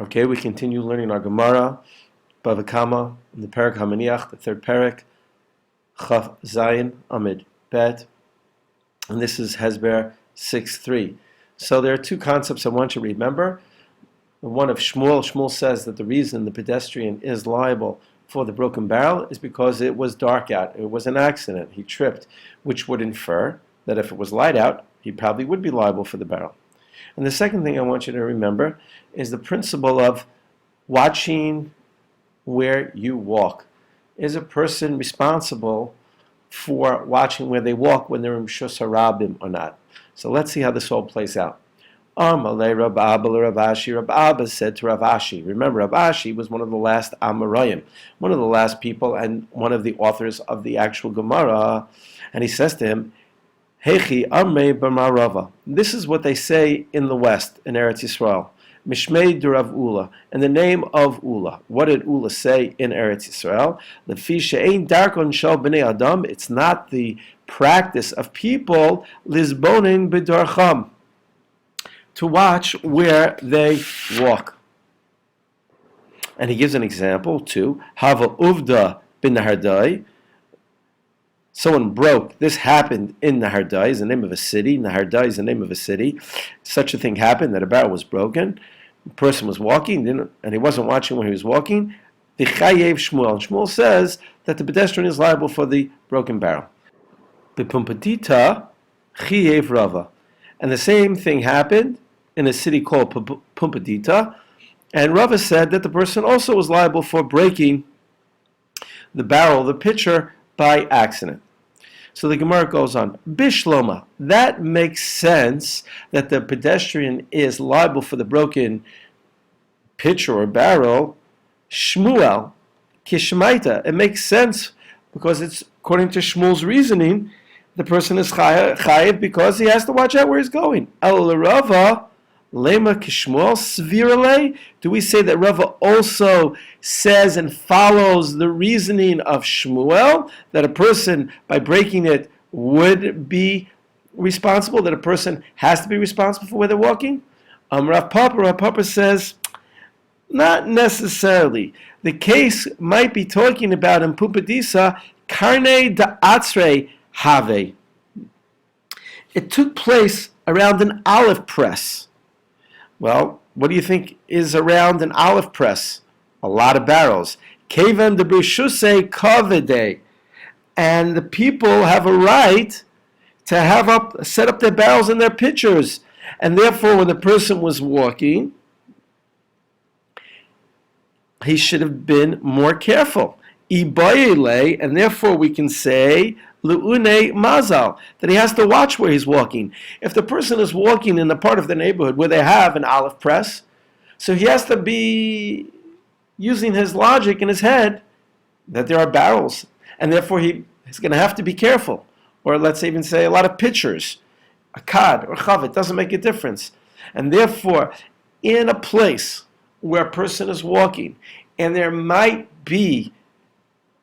Okay, we continue learning our Gemara, Bava Kama, in the Perek HaManiach, the third Perek, Chaf Zayin Amid Bet, and this is Hezber 6.3. So there are two concepts I want you to remember. The one of Shmuel. Shmuel says that the reason the pedestrian is liable for the broken barrel is because it was dark out. It was an accident. He tripped, which would infer that if it was light out, he probably would be liable for the barrel. And the second thing I want you to remember is the principle of watching where you walk. Is a person responsible for watching where they walk when they're in Shus HaRabim or not? So let's see how this all plays out. Amalei Rav Abba Rav Ashi. Rav Abba said to Rav Ashi. Remember, Rav Ashi was one of the last Amoraim, one of the last people and one of the authors of the actual Gemara. And he says to him, Hechi Amrei B'Marava. This is what they say in the West, in Eretz Yisrael. Mishmei Durav Ula. In the name of Ula. What did Ula say in Eretz Yisrael? Lefi she'ein darkon shel b'nei Adam. It's not the practice of people lisbonin b'darcham, to watch where they walk. And he gives an example too. Hava uvda bin Nahardai. Someone broke. This happened in Nahardai, is the name of a city. Nahardai is the name of a city. Such a thing happened that a barrel was broken. The person was walking, and he wasn't watching when he was walking. The Chayev Shmuel. And Shmuel says that the pedestrian is liable for the broken barrel. The Pumpadita Chayev Rava. And the same thing happened in a city called Pumpadita. And Rava said that the person also was liable for breaking the barrel, the pitcher, by accident. So the Gemara goes on, Bishloma, that makes sense that the pedestrian is liable for the broken pitcher or barrel. Shmuel, Kishmaita, it makes sense because it's according to Shmuel's reasoning, the person is chayiv because he has to watch out where he's going. El Rava, Lema Kishmuel, Svirale. Do we say that Rava also says and follows the reasoning of Shmuel, that a person, by breaking it, would be responsible, that a person has to be responsible for where they're walking? Rav Papa says, not necessarily. The case might be talking about in Pumpadisa, Karne da Atzre Have. It took place around an olive press. Well, what do you think is around an olive press? A lot of barrels. Kevan de B'Shusei Kavede. And the people have a right to set up their barrels and their pitchers. And therefore, when the person was walking, he should have been more careful. Ibayele, and therefore we can say Lu'une Mazal, that he has to watch where he's walking. If the person is walking in a part of the neighborhood where they have an olive press, so he has to be using his logic in his head that there are barrels, and therefore he's going to have to be careful. Or let's even say a lot of pitchers, a kad or chav, doesn't make a difference. And therefore, in a place where a person is walking, and there might be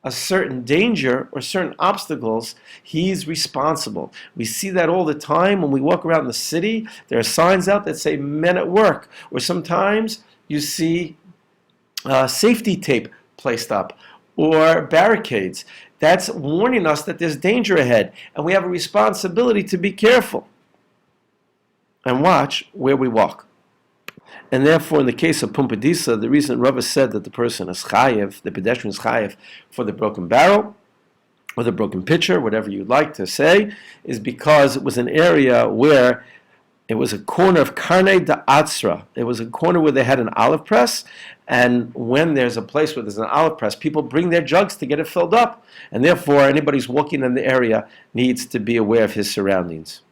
a certain danger or certain obstacles, he's responsible. We see that all the time when we walk around the city. There are signs out that say men at work, or sometimes you see safety tape placed up or barricades. That's warning us that there's danger ahead, and we have a responsibility to be careful and watch where we walk. And therefore, in the case of Pumpadisa, the reason Rava said that the person is chayev, the pedestrian is chayev for the broken barrel, or the broken pitcher, whatever you'd like to say, is because it was an area where it was a corner of Karne da Atzra. It was a corner where they had an olive press, and when there's a place where there's an olive press, people bring their jugs to get it filled up. And therefore, anybody who's walking in the area needs to be aware of his surroundings.